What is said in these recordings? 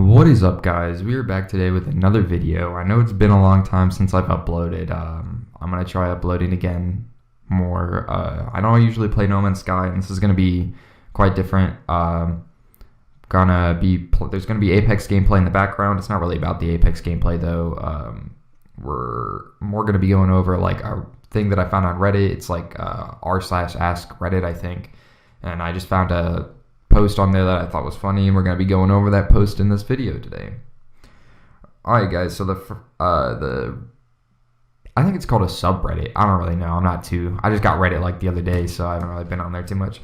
What is up, guys? We are back today with another video. I know it's been a long time since I've uploaded. I'm going to try uploading again more. I don't usually play No Man's Sky, and this is going to be quite different. There's going to be Apex gameplay in the background. It's not really about the Apex gameplay, though. We're more going to be going over like a thing that I found on Reddit. It's like r/askreddit, I think. And I just found a post on there that I thought was funny, and we're going to be going over that post in this video today. Alright, guys, so I think it's called a subreddit. I don't really know. I just got Reddit like the other day, so I haven't really been on there too much.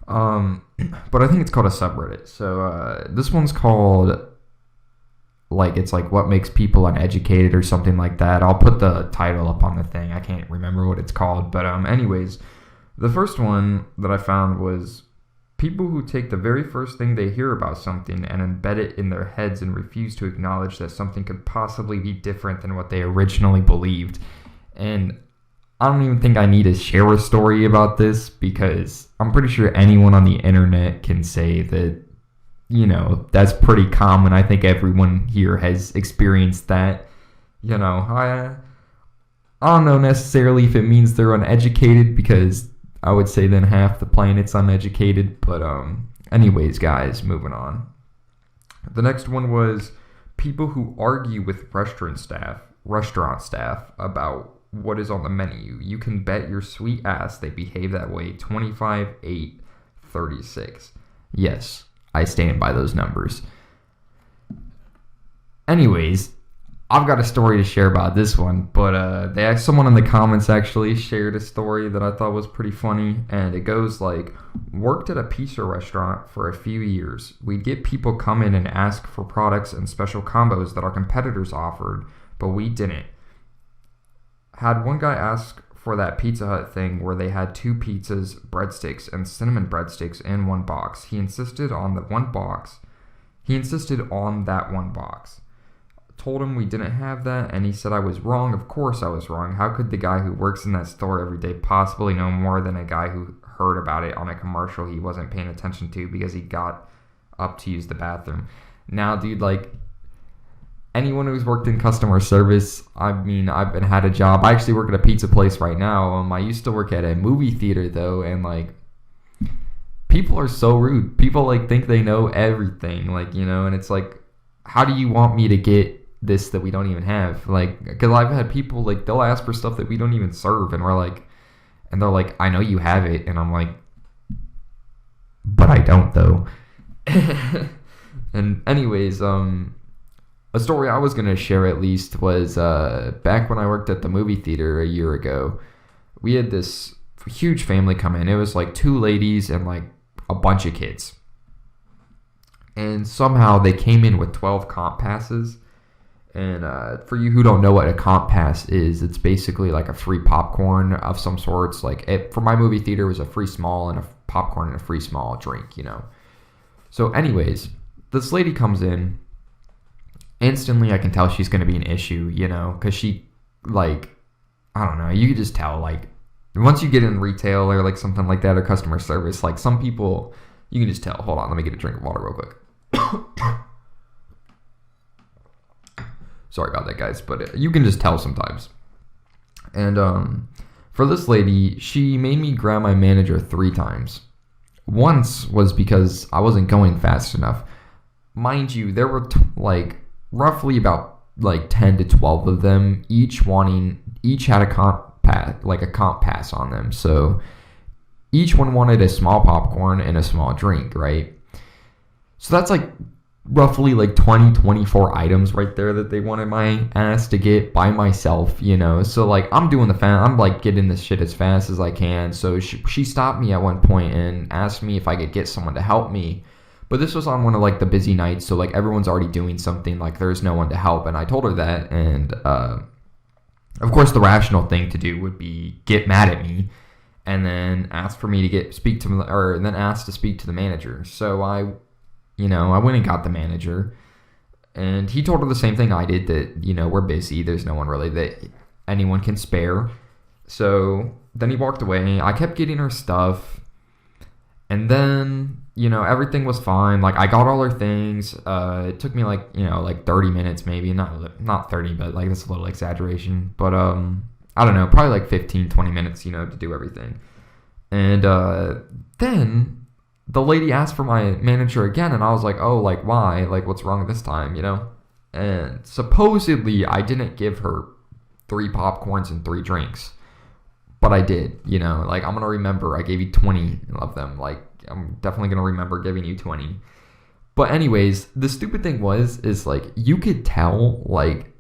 But I think it's called a subreddit. So this one's called, it's like what makes people uneducated or something like that. I'll put the title up on the thing. I can't remember what it's called, but anyways, the first one that I found was people who take the very first thing they hear about something and embed it in their heads and refuse to acknowledge that something could possibly be different than what they originally believed. And I don't even think I need to share a story about this, because I'm pretty sure anyone on the internet can say that, that's pretty common. I think everyone here has experienced that. I don't know necessarily if it means they're uneducated, because I would say then half the planet's uneducated. But anyways, guys, moving on. The next one was people who argue with restaurant staff about what is on the menu. You can bet your sweet ass they behave that way. 25-8-36. Yes, I stand by those numbers. Anyways, I've got a story to share about this one, but someone in the comments actually shared a story that I thought was pretty funny, and it goes like, worked at a pizza restaurant for a few years. We'd get people come in and ask for products and special combos that our competitors offered, but we didn't. Had one guy ask for that Pizza Hut thing where they had 2 pizzas, breadsticks, and cinnamon breadsticks in one box. He insisted on that one box. Told him we didn't have that, and he said I was wrong. Of course I was wrong. How could the guy who works in that store every day possibly know more than a guy who heard about it on a commercial he wasn't paying attention to because he got up to use the bathroom? Now, dude, anyone who's worked in customer service, I've had a job. I actually work at a pizza place right now. I used to work at a movie theater, though, and people are so rude. People think they know everything, and it's how do you want me to get this that we don't even have? Because I've had people they'll ask for stuff that we don't even serve, and they're like, I know you have it, and I'm like, but I don't though. And anyways, a story I was gonna share at least was back when I worked at the movie theater a year ago. We had this huge family come in. It was 2 ladies and a bunch of kids, and somehow they came in with 12 comp passes. And for you who don't know what a comp pass is, it's basically a free popcorn of some sorts. For my movie theater, it was a free small and a popcorn and a free small drink, So anyways, this lady comes in. Instantly, I can tell she's going to be an issue, because she, I don't know, you can just tell, once you get in retail or something like that, or customer service, some people, you can just tell. Hold on, let me get a drink of water real quick. Sorry about that, guys, but you can just tell sometimes. And for this lady, she made me grab my manager 3 times. Once was because I wasn't going fast enough. Mind you, there were roughly about 10 to 12 of them, each had a comp pass on them. So each one wanted a small popcorn and a small drink, right? So that's roughly 20-24 items right there that they wanted my ass to get by myself, So I'm doing I'm getting this shit as fast as I can. So she stopped me at one point and asked me if I could get someone to help me. But this was on one of the busy nights, so everyone's already doing something, there's no one to help. And I told her that, and of course the rational thing to do would be get mad at me and then ask for me to then ask to speak to the manager. So I went and got the manager, and he told her the same thing I did, that, we're busy. There's no one really that anyone can spare. So then he walked away. I kept getting her stuff, and then everything was fine. Like, I got all her things. It took me like 30 minutes maybe. Not 30, but like that's a little exaggeration. But I don't know, probably like 15, 20 minutes, to do everything. And then the lady asked for my manager again, and I was like, oh, like, why? Like, what's wrong this time, And supposedly I didn't give her 3 popcorns and 3 drinks. But I did, like, I'm going to remember I gave you 20 of them. Like, I'm definitely going to remember giving you 20. But anyways, the stupid thing is like, you could tell, like,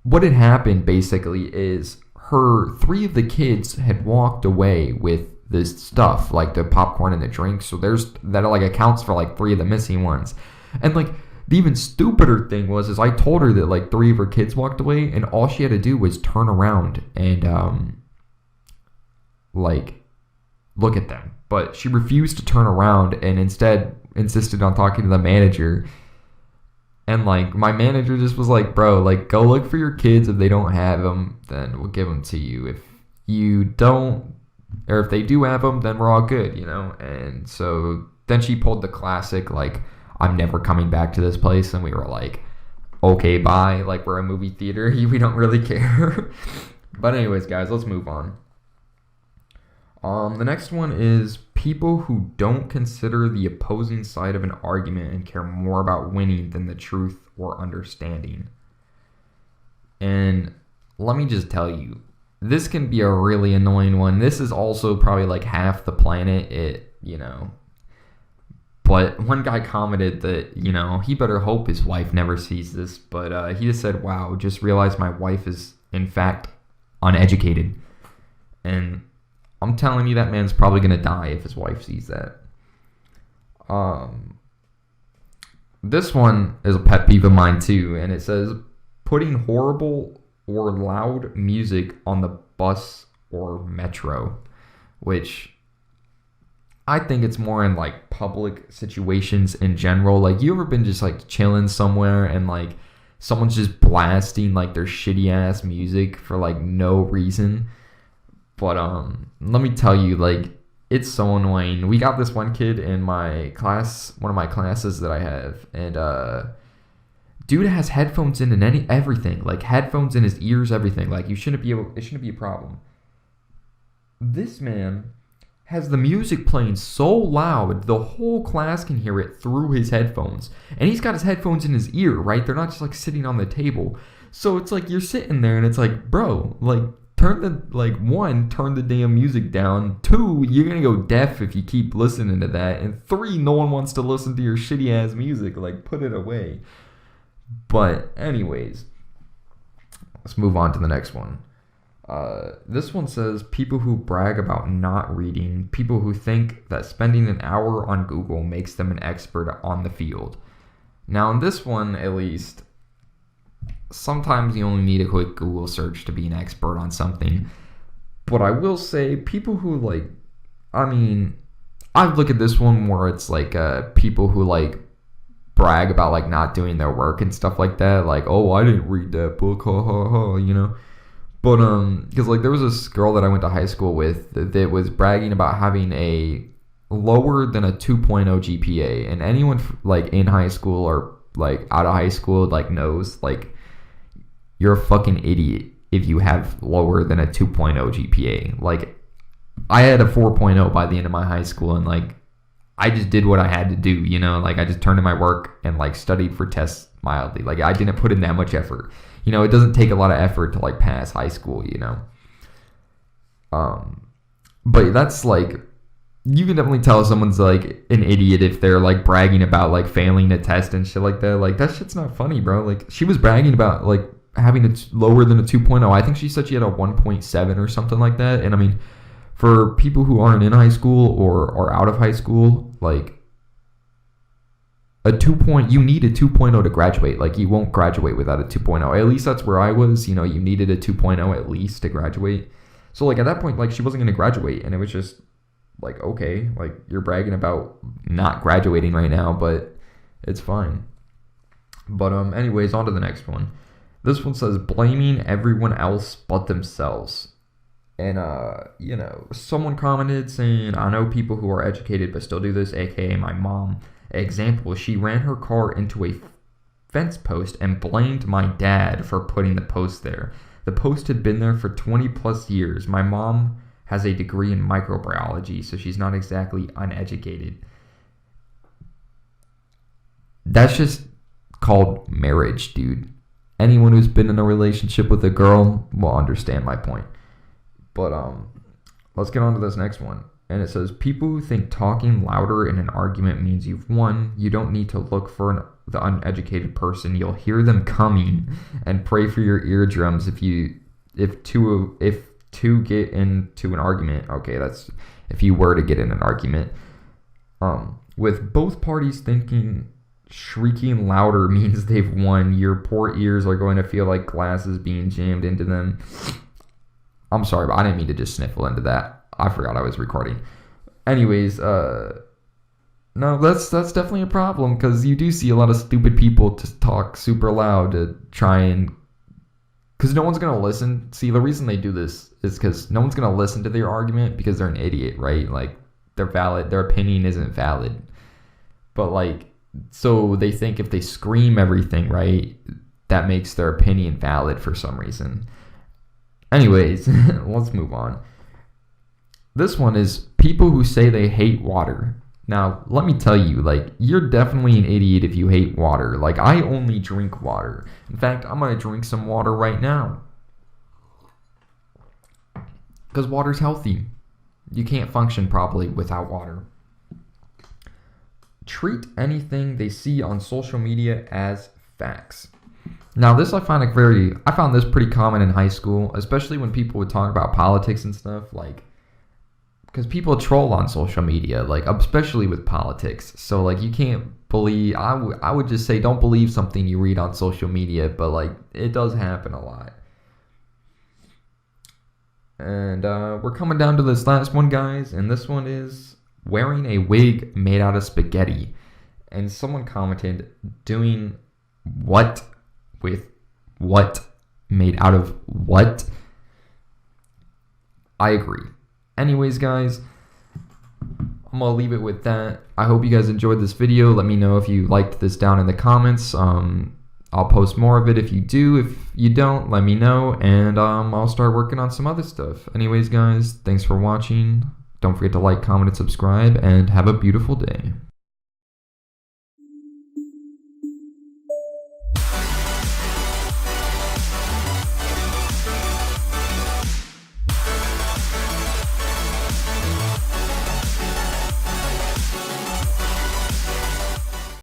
what had happened basically is 3 of the kids had walked away with this stuff, like the popcorn and the drinks. So that like accounts for like 3 of the missing ones. And like, the even stupider thing is I told her that like 3 of her kids walked away, and all she had to do was turn around and like look at them. But she refused to turn around and instead insisted on talking to the manager. And like, my manager just was like, bro, like, go look for your kids. If they don't have them, then we'll give them to you. If you don't, or if they do have them, then we're all good, And so then she pulled the classic, like, I'm never coming back to this place. And we were like, okay, bye. Like, we're a movie theater. We don't really care. But anyways, guys, let's move on. The next one is people who don't consider the opposing side of an argument and care more about winning than the truth or understanding. And let me just tell you, this can be a really annoying one. This is also probably like half the planet, But one guy commented that, he better hope his wife never sees this. But he just said, wow, just realized my wife is, in fact, uneducated. And I'm telling you, that man's probably going to die if his wife sees that. This one is a pet peeve of mine too, and it says putting horrible or loud music on the bus or metro, which I think it's more in like public situations in general. Like, you ever been just like chilling somewhere and like someone's just blasting like their shitty ass music for like no reason? But let me tell you, like, it's so annoying. We got this one kid in my class, one of my classes that I have, and dude has headphones in and everything, like headphones in his ears, everything. Like, it shouldn't be a problem. This man has the music playing so loud the whole class can hear it through his headphones, and he's got his headphones in his ear, right? They're not just like sitting on the table. So it's like you're sitting there and it's like, bro, like, turn the damn music down. 2, you're gonna go deaf if you keep listening to that. And 3, no one wants to listen to your shitty ass music. Like, put it away. But anyways, let's move on to the next one. This one says people who brag about not reading, people who think that spending an hour on Google makes them an expert on the field. Now, in this one, at least, sometimes you only need a quick Google search to be an expert on something. But I will say, people who I look at this one more, it's like people who like brag about like not doing their work and stuff like that. Like, oh, I didn't read that book, ha ha ha, But because like there was this girl that I went to high school with that was bragging about having a lower than a 2.0 GPA, and anyone like in high school or like out of high school like knows like you're a fucking idiot if you have lower than a 2.0 GPA. Like, I had a 4.0 by the end of my high school, and like I just did what I had to do, like I just turned in my work and like studied for tests mildly. Like, I didn't put in that much effort. It doesn't take a lot of effort to like pass high school, But that's like, you can definitely tell someone's like an idiot if they're like bragging about like failing a test and shit like that. Like, that shit's not funny, bro. Like, she was bragging about like having a lower than a 2.0. I think she said she had a 1.7 or something like that. And I mean, for people who aren't in high school or out of high school, like you need a 2.0 to graduate. Like, you won't graduate without a 2.0. At least that's where I was. You needed a 2.0 at least to graduate. So like at that point, like, she wasn't going to graduate, and it was just like, okay, like, you're bragging about not graduating right now, but it's fine. But anyways, on to the next one. This one says blaming everyone else but themselves. And, someone commented saying, I know people who are educated but still do this, aka my mom. Example, she ran her car into a fence post and blamed my dad for putting the post there. The post had been there for 20 plus years. My mom has a degree in microbiology, so she's not exactly uneducated. That's just called marriage, dude. Anyone who's been in a relationship with a girl will understand my point. But let's get on to this next one. And it says, people who think talking louder in an argument means you've won, you don't need to look for the uneducated person. You'll hear them coming, and pray for your eardrums if two get into an argument. Okay, that's if you were to get in an argument. With both parties thinking shrieking louder means they've won, your poor ears are going to feel like glasses being jammed into them. I'm sorry, but I didn't mean to just sniffle into that. I forgot I was recording. Anyways, no, that's definitely a problem, because you do see a lot of stupid people just talk super loud to try and... Because no one's going to listen. See, the reason they do this is because no one's going to listen to their argument because they're an idiot, right? Like, they're valid. Their opinion isn't valid. But, like, so they think if they scream everything, right, that makes their opinion valid for some reason. Anyways, let's move on. This one is people who say they hate water. Now, let me tell you, like, you're definitely an idiot if you hate water. Like, I only drink water. In fact, I'm going to drink some water right now. Because water's healthy. You can't function properly without water. Treat anything they see on social media as facts. Now, this I found this pretty common in high school, especially when people would talk about politics and stuff, like, because people troll on social media, like, especially with politics. So, like, you can't believe, I would just say don't believe something you read on social media, but, like, it does happen a lot. And we're coming down to this last one, guys, and this one is wearing a wig made out of spaghetti. And someone commented, doing what with what made out of what? I agree. Anyways, guys, I'm going to leave it with that. I hope you guys enjoyed this video. Let me know if you liked this down in the comments. I'll post more of it if you do. If you don't, let me know, and I'll start working on some other stuff. Anyways, guys, thanks for watching. Don't forget to like, comment, and subscribe, and have a beautiful day.